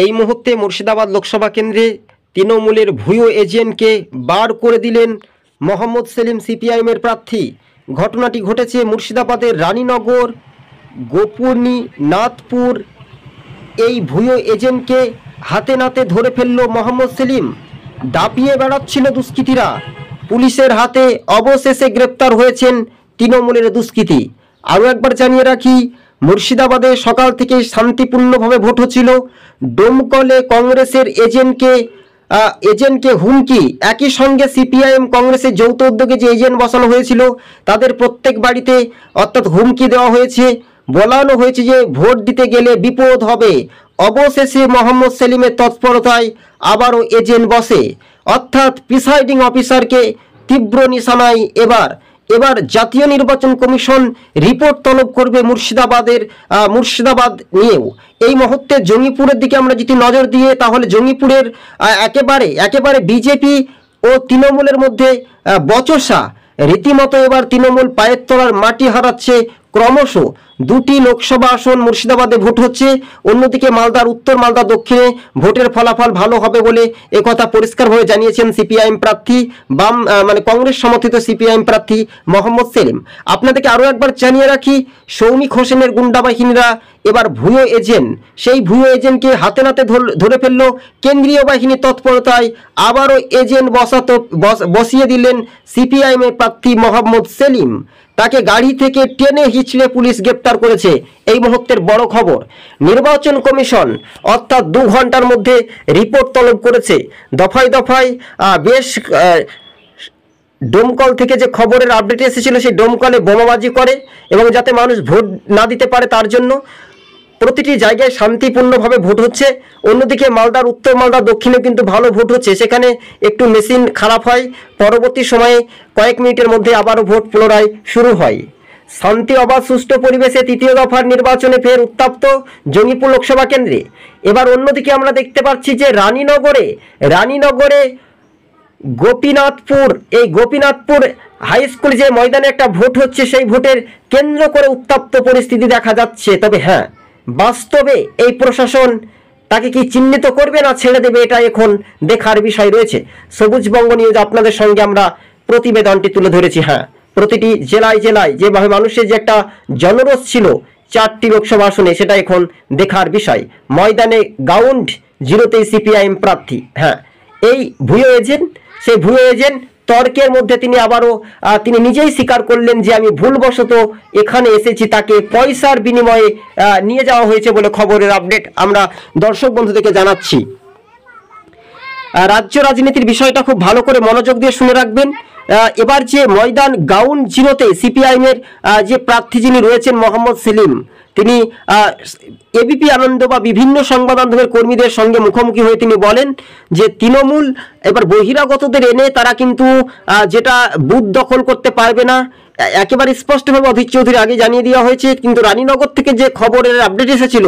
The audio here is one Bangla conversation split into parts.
এই মুহূর্তে মুর্শিদাবাদ লোকসভা কেন্দ্রে তৃণমূলের ভুয়ো এজেন্টকে বার করে দিলেন মোহাম্মদ সেলিম সিপিআইএমের প্রার্থী। ঘটনাটি ঘটেছে মুর্শিদাবাদের রানীনগর গোপীনাথপুর। এই ভুয়ো এজেন্টকে হাতে নাতে ধরে ফেলল মোহাম্মদ সেলিম। দাপিয়ে বেড়াচ্ছিল দুষ্কৃতীরা, পুলিশের হাতে অবশেষে গ্রেপ্তার হয়েছেন তৃণমূলের দুষ্কৃতী। আরও একবার জানিয়ে রাখি, মুর্শিদাবাদে সকাল থেকে শান্তিপূর্ণভাবে ভোট হচ্ছিল। ডোমকলে কংগ্রেসের এজেন্টকে হুমকি, একই সঙ্গে সিপিআইএম কংগ্রেসের যৌথ উদ্যোগে যে এজেন্ট বসানো হয়েছিল তাদের প্রত্যেক বাড়িতে অর্থাৎ হুমকি দেওয়া হয়েছে, বলানো হয়েছে যে ভোট দিতে গেলে বিপদ হবে। অবশেষে মোহাম্মদ সেলিমের তৎপরতায় আবারও এজেন্ট বসে, অর্থাৎ প্রিসাইডিং অফিসারকে তীব্র নিশানায়। এবার জাতীয় নির্বাচন কমিশন রিপোর্ট তলব করবে মুর্শিদাবাদ নিয়েও। এই মুহূর্তে জঙ্গিপুরের দিকে আমরা যদি নজর দিয়ে, তাহলে জঙ্গিপুরের একেবারে বিজেপি ও তৃণমূলের মধ্যে বচসা। রীতিমতো এবার তৃণমূল পায়ের তলার মাটি হারাচ্ছে ক্রমশ। দুটি লোকসভা আসন মুর্শিদাবাদে ভোট হচ্ছে, অন্যদিকে মালদার উত্তর, মালদা দক্ষিণে ভোটের ফলাফল ভালো হবে বলে একথা পরিষ্কারভাবে জানিয়েছেন সিপিআইএম প্রার্থী, কংগ্রেস সমর্থিত সিপিআইএম প্রার্থী মোহাম্মদ সেলিম। আপনাদেরকে আরও একবার জানিয়ে রাখি, সৌমিক হোসেনের গুন্ডা বাহিনীরা এবার ভুয়ো এজেন্ট, সেই ভুয়ো এজেন্টকে হাতে নাতে ধরে ফেলল কেন্দ্রীয় বাহিনীর তৎপরতায়। আবারও এজেন্ট বসিয়ে দিলেন সিপিআইএমের প্রার্থী মোহাম্মদ সেলিম। তাকে গাড়ি থেকে টেনে হিঁচড়ে পুলিশ গ্রেপ্তার করেছে। এই মুহূর্তের বড় খবর, নির্বাচন কমিশন অর্থাৎ 2 ঘন্টার মধ্যে রিপোর্ট তলব করেছে। দফায় দফায় বেশ ডোমকল থেকে যে খবরের আপডেট এসেছিল, সেই ডোমকলে বোমাবাজি করে এবং যাতে মানুষ ভোট না দিতে পারে তার জন্য প্রতিটি জায়গায় শান্তিপূর্ণভাবে ভোট হচ্ছে। অন্যদিকে মালদার উত্তর, মালদা দক্ষিণে কিন্তু ভালো ভোট হচ্ছে, সেখানে একটু মেশিন খারাপ হয়। পরবর্তী সময়ে কয়েক মিনিটের মধ্যে আবারও ভোট পুনরায় শুরু হয়। শান্তি অবাধ সুষ্ঠু পরিবেশে তৃতীয় দফার নির্বাচনে ফের উত্তপ্ত জঙ্গিপুর লোকসভা কেন্দ্রে। এবার অন্যদিকে আমরা দেখতে পাচ্ছি যে রানীনগরে গোপীনাথপুর হাই স্কুল যে ময়দানে একটা ভোট হচ্ছে, সেই ভোটের কেন্দ্র করে উত্তপ্ত পরিস্থিতি দেখা যাচ্ছে। তবে হ্যাঁ, বাস্তবে এই প্রশাসন তাকে কি চিহ্নিত করবে না ছেড়ে দেবে, এটা এখন দেখার বিষয় রয়েছে। সবুজবঙ্গ নিউজ আপনাদের সঙ্গে আমরা প্রতিবেদনটি তুলে ধরেছি। হ্যাঁ, প্রতিটি জেলায় যেভাবে মানুষের যে একটা জনরোষ ছিল 4টি লোকসভা আসনে, সেটা এখন দেখার বিষয়। ময়দানে গ্রাউন্ড জিরোতেই সিপিআইএম প্রার্থী। হ্যাঁ, এই ভুয়ো এজেন্ট, সেই ভুয়ো এজেন্ট তর্কের মধ্যে তিনি নিজেই স্বীকার করলেন যে আমি ভুলবশত এখানে এসেছি, তাকে পয়সার বিনিময়ে নিয়ে যাওয়া হয়েছে বলে খবরের আপডেট আমরা দর্শক বন্ধুদেরকে জানাচ্ছি। রাজ্য রাজনীতির বিষয়টা খুব ভালো করে মনোযোগ দিয়ে শুনে রাখবেন। এবার যে ময়দান গ্রাউন্ড জিরোতে সিপিআইএমের যে প্রার্থী যিনি রয়েছেন মোহাম্মদ সেলিম, তিনি এবিপি আনন্দ বা বিভিন্ন সংবাদ মাধ্যমের কর্মীদের সঙ্গে মুখোমুখি হয়ে তিনি বলেন যে তৃণমূল এবার বহিরাগতদের এনে তারা কিন্তু যেটা বুথ দখল করতে পারবে না, একেবারে স্পষ্টভাবে অধীর চৌধুরী আগে জানিয়ে দেওয়া হয়েছে। কিন্তু রানীনগর থেকে যে খবরের আপডেট এসেছিল,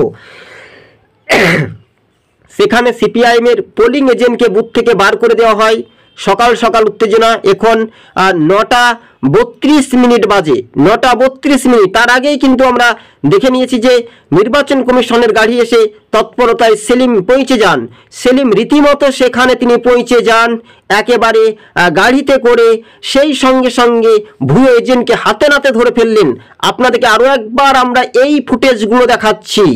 সেখানে সিপিআইএমের পোলিং এজেন্টকে বুথ থেকে বার করে দেওয়া হয়। সকাল সকাল উত্তেজনা। এখন 9:32 বাজে, 9:32। তার আগেই কিন্তু আমরা দেখে নিয়েছি যে নির্বাচন কমিশনের গাড়ি এসে তৎপরতায় সেলিম পৌঁছে যান। সেলিম রীতিমতো সেখানে তিনি পৌঁছে যান একেবারে গাড়িতে করে, সেই সঙ্গে সঙ্গে ভুয়ো এজেন্টকে হাতে নাতে ধরে ফেললেন। আপনাদেরকে আরও একবার আমরা এই ফুটেজগুলো দেখাচ্ছি।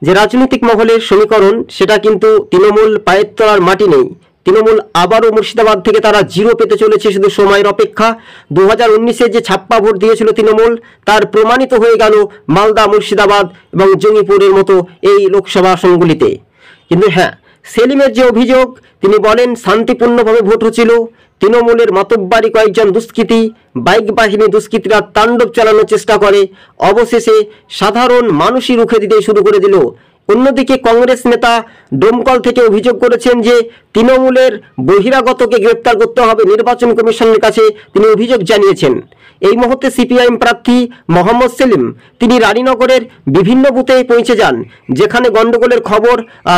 যে রাজনৈতিক মহলের সমীকরণ, সেটা কিন্তু তৃণমূল পায়ের তলার মাটি নেই। তৃণমূল আবারও মুর্শিদাবাদ থেকে তারা জিরো পেতে চলেছে, শুধু সময়ের অপেক্ষা। 2019-এ যে ছাপ্পা ভোট দিয়েছিল তৃণমূল, তার প্রমাণিত হয়ে গেল মালদা, মুর্শিদাবাদ এবং জঙ্গিপুরের মতো এই লোকসভা আসনগুলিতে। কিন্তু হ্যাঁ, সেলিমের যে অভিযোগ, তিনি বলেন শান্তিপূর্ণভাবে ভোট হচ্ছিল। তৃণমূলের মতব্বারী কয়েকজন বাইক বাহিনী দুষ্কৃতীরা তাণ্ডব চালানোর চেষ্টা করে, অবশেষে সাধারণ মানুষই রুখে দিতে শুরু করে দিল। অন্যদিকে কংগ্রেস নেতা ডোমকল থেকে অভিযোগ করেছেন যে তৃণমূলের বহিরাগতকে গ্রেপ্তার করতে হবে, নির্বাচন কমিশনের কাছে তিনি অভিযোগ জানিয়েছেন। এই মুহূর্তে সিপিআইএম প্রার্থী মোহাম্মদ সেলিম তিনি রানীনগরের বিভিন্ন বুথে পৌঁছে যান, যেখানে গন্ডগোলের খবর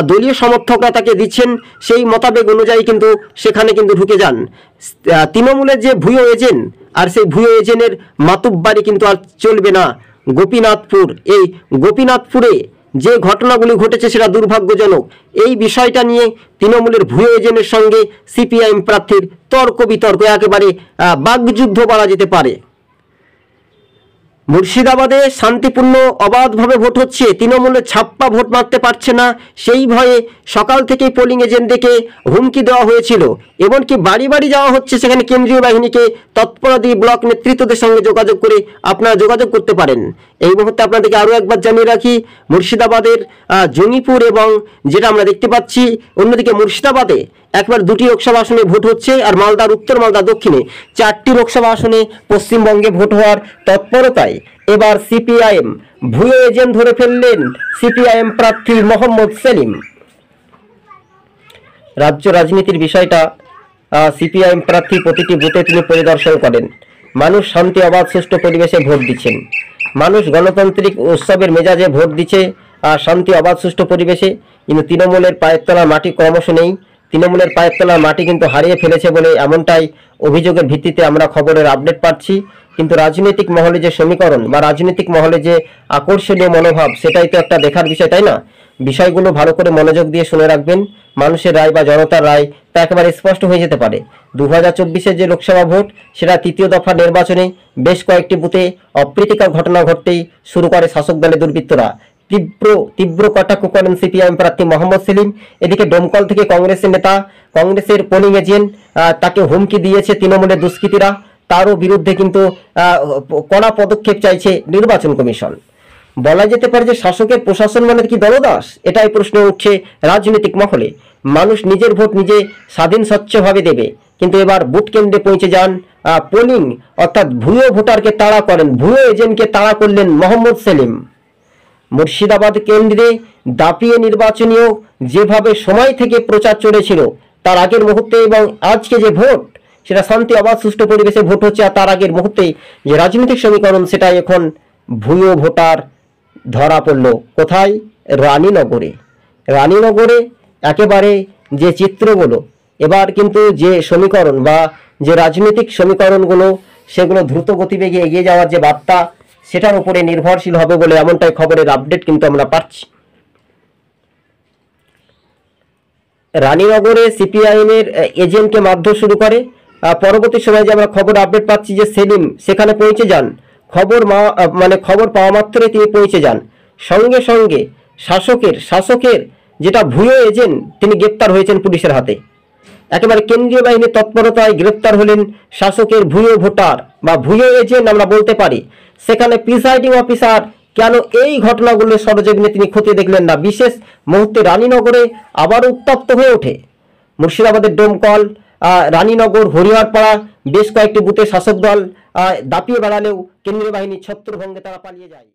দলীয় সমর্থকরা তাকে দিচ্ছেন, সেই মোতাবেক অনুযায়ী কিন্তু সেখানে কিন্তু ঢুকে যান। তৃণমূলের যে ভুয়ো এজেন্ট, আর সেই ভুয়ো এজেন্টের মাতুব্বারি কিন্তু আর চলবে না। গোপীনাথপুরে যে ঘটনাগুলি ঘটেছে সেটা দুর্ভাগ্যজনক। এই বিষয়টা নিয়ে তৃণমূলের ভুয়ো এজেন্টের সঙ্গে সিপিআইএম প্রার্থীর তর্ক বিতর্ক, একেবারে বাগযুদ্ধ বলা যেতে পারে। মুর্শিদাবাদে শান্তিপূর্ণ অবাধভাবে ভোট হচ্ছে, তৃণমূলের ছাপ্পা ভোট মারতে পারছে না, সেই ভয়ে সকাল থেকেই পোলিং এজেন্টদেরকে হুমকি দেওয়া হয়েছিল। এমনকি বাড়ি বাড়ি যাওয়া হচ্ছে, সেখানে কেন্দ্রীয় বাহিনীকে তৎপরতা দিয়ে ব্লক নেতৃত্বদের সঙ্গে যোগাযোগ করে আপনারা যোগাযোগ করতে পারেন। এই মুহূর্তে আপনাদেরকে আরও একবার জানিয়ে রাখি, মুর্শিদাবাদের জঙ্গিপুর এবং যেটা আমরা দেখতে পাচ্ছি অন্যদিকে মুর্শিদাবাদে একবার 2টি লোকসভা আসনে ভোট হচ্ছে, আর মালদার উত্তর, মালদা দক্ষিণে 4টি লোকসভা আসনে পশ্চিমবঙ্গে ভোট হওয়ার তৎপরতায় এবার সিপিআইএম ভুয়ো এজেন্ট ধরে ফেললেন সিপিআইএম প্রার্থী মোহাম্মদ সেলিম। রাজ্য রাজনীতির বিষয়টা সিপিআইএম প্রার্থী প্রতিটি বুথে তিনি পরিদর্শন করেন। মানুষ শান্তি অবাধ সুষ্ঠু পরিবেশে ভোট দিচ্ছেন, মানুষ গণতান্ত্রিক উৎসবের মেজাজে ভোট দিচ্ছে শান্তি অবাধ সুষ্ঠু পরিবেশে। কিন্তু তৃণমূলের পায়ের তলার মাটি ক্রমশ নেই, তৃণমূলের পায়ের তলার মাটি কিন্তু হারিয়ে ফেলেছে বলে এমনটাই অভিযোগের ভিত্তিতে আমরা খবরের আপডেট পাচ্ছি। কিন্তু রাজনৈতিক মহলে যে সমীকরণ বা রাজনৈতিক মহলে যে আকর্ষণীয় মনোভাব, সেটাই তো একটা দেখার বিষয়, তাই না? বিষয়গুলো ভালো করে মনোযোগ দিয়ে শুনে রাখবেন। মানুষের রায় বা জনতার রায় তা একেবারে স্পষ্ট হয়ে যেতে পারে। 2024-এর যে লোকসভা ভোট, সেটা 3য় দফা নির্বাচনে বেশ কয়েকটি বুথে অপ্রীতিকর ঘটনা ঘটতেই শুরু করে শাসক দলের দুর্বৃত্তরা। তীব্র কটাক্ষ করেন সিপিআইএম প্রার্থী মোহাম্মদ সেলিম। এদিকে ডোমকল থেকে কংগ্রেসের নেতা, কংগ্রেসের পোলিং এজেন্ট তাকে হুমকি দিয়েছে তৃণমূলের দুষ্কৃতীরা, তারও বিরুদ্ধে কিন্তু কড়া পদক্ষেপ চাইছে নির্বাচন কমিশন। বলা যেতে পারে যে শাসকের প্রশাসন মানে কি দলদাস? এটাই প্রশ্ন উঠছে রাজনৈতিক মহলে। মানুষ নিজের ভোট নিজে স্বাধীন স্বচ্ছভাবে দেবে, কিন্তু এবার বুথ কেন্দ্রে পৌঁছে যান পোলিং, অর্থাৎ ভুয়ো ভোটারকে তাড়া করেন, ভুয়ো এজেন্টকে তাড়া করলেন মোহাম্মদ সেলিম। মুর্শিদাবাদ কেন্দ্রে দাপিয়ে নির্বাচনীয় যেভাবে সময় থেকে প্রচার চলেছিল, তার আগের মুহূর্তে এবং আজকে যে ভোট, সেটা শান্তি অবাধ সুষ্ঠু পরিবেশে ভোট হচ্ছে, আর তার আগের মুহূর্তে যে রাজনৈতিক সমীকরণ, সেটাই এখন ভুয়ো ভোটার ধরা পড়ল। কোথায়? রানীনগরে। রানীনগরে একেবারে যে চিত্রগুলো, এবার কিন্তু যে সমীকরণ বা যে রাজনৈতিক সমীকরণগুলো, সেগুলো দ্রুত গতিবেগে এগিয়ে যাওয়ার যে বার্তা, সেটার উপরে নির্ভরশীল হবে বলে এমনটাই খবরের আপডেট কিন্তু আমরা পাচ্ছি। রানীনগরে সিপিআইএমের এজেন্টকে মারধর শুরু করে। পরবর্তী সময়ে যে আমরা খবর আপডেট পাচ্ছি যে সেলিম সেখানে পৌঁছে যান, খবর পাওয়া মাত্রই তিনি পৌঁছে যান। সঙ্গে সঙ্গে শাসকের যেটা ভুয়ো এজেন্ট, তিনি গ্রেপ্তার হয়েছেন পুলিশের হাতে। একেবারে কেন্দ্রীয় বাহিনীর তৎপরতায় গ্রেপ্তার হলেন শাসকের ভুয়ো ভোটার বা ভুয়ো এজেন্ট আমরা বলতে পারি। সেখানে প্রিসাইডিং অফিসার কেন এই ঘটনাগুলো সরজমিনে তিনি খতিয়ে দেখলেন না? বিশেষ মুহূর্তে রানীনগরে আবার উত্তপ্ত হয়ে ওঠে। মুর্শিদাবাদের ডোমকল, রানীনগর, হরিহরপাড়া বেশ কয়েকটি বুথে শাসক দল দাপিয়ে বেড়ালেও কেন্দ্রীয় বাহিনীর ছত্রভঙ্গে তারা পালিয়ে যায়।